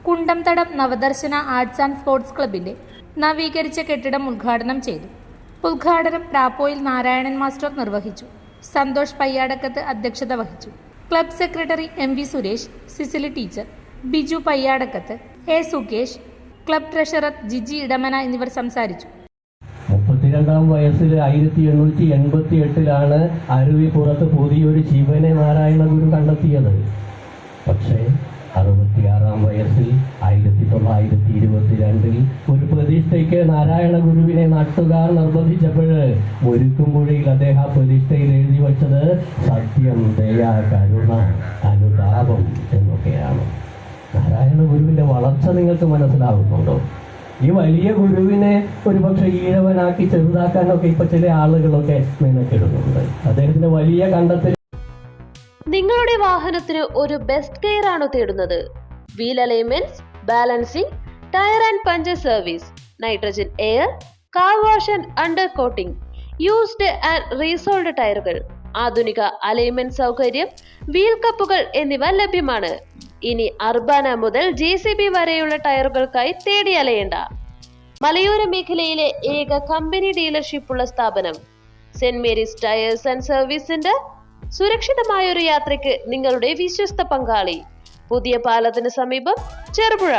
Kundamthadam നവദർശന arts and sports ക്ലബിന്റെ നവീകരിച്ച കെട്ടിടം ഉദ്ഘാടനം ചെയ്തു. ഉദ്ഘാടനം പ്രാപ്പോയിൽ നാരായണൻ മാസ്റ്റർ നിർവഹിച്ചു. സന്തോഷ് പയ്യാടക്കത്ത് അധ്യക്ഷത വഹിച്ചു. Club secretary MV Suresh, Cecily teacher, Biju Payyadakkath, A Sukesh, club treasurer Jiji Edamana എന്നിവർ സംസാരിച്ചു. 32-ാം വയസ്സിൽ 1888 അരുവിപ്പുറത്ത് പുതിയൊരു ശിവനെ നാരായണ ഗുരു കണ്ടെത്തിയത്. പക്ഷേ 66-ാം വയസ്സിൽ 1922 ഒരു പ്രതിഷ്ഠയ്ക്ക് നാരായണ ഗുരുവിനെ നാട്ടുകാർ നിർബന്ധിച്ചപ്പോൾ മുരുക്കുംപുഴയിൽ അദ്ദേഹം ആ പ്രതിഷ്ഠയിൽ എഴുതി വച്ചത് സത്യം, ദയ, കരുണ, അനുതാപം എന്നൊക്കെയാണ്. നാരായണ ഗുരുവിന്റെ വളർച്ച നിങ്ങൾക്ക് മനസ്സിലാകുന്നുണ്ടോ? ഈ വലിയ ഗുരുവിനെ ഒരുപക്ഷെ ഈഴവനാക്കി ചെറുതാക്കാനൊക്കെ ഇപ്പൊ ചില ആളുകളൊക്കെ മെനക്കെടുന്നുണ്ട്. അദ്ദേഹത്തിന്റെ വലിയ കണ്ടെത്തൽ. നിങ്ങളുടെ വാഹനത്തിന് ഒരു ബെസ്റ്റ് കെയർ ആണോ തേടുന്നത്? Wheel alignments, balancing, tyre and puncture service, nitrogen air, car wash and under coating, used and resoled ടയറുകൾ, ആധുനിക അലൈൻമെന്റ് സൗകര്യം, വീൽ കപ്പുകൾ എന്നിവ ലഭ്യമാണ്. ഇനി അർബാന മുതൽ JCB വരെയുള്ള ടയറുകൾക്കായി തേടി അലയേണ്ട. മലയോര മേഖലയിലെ ഏക കമ്പനി ഡീലർഷിപ്പ് ഉള്ള സ്ഥാപനം saint Mary's tyres and service centre. സുരക്ഷിതമായൊരു യാത്രയ്ക്ക് നിങ്ങളുടെ വിശ്വസ്ത പങ്കാളി. പുതിയ പാലത്തിന് സമീപം, ചെറുപുഴ.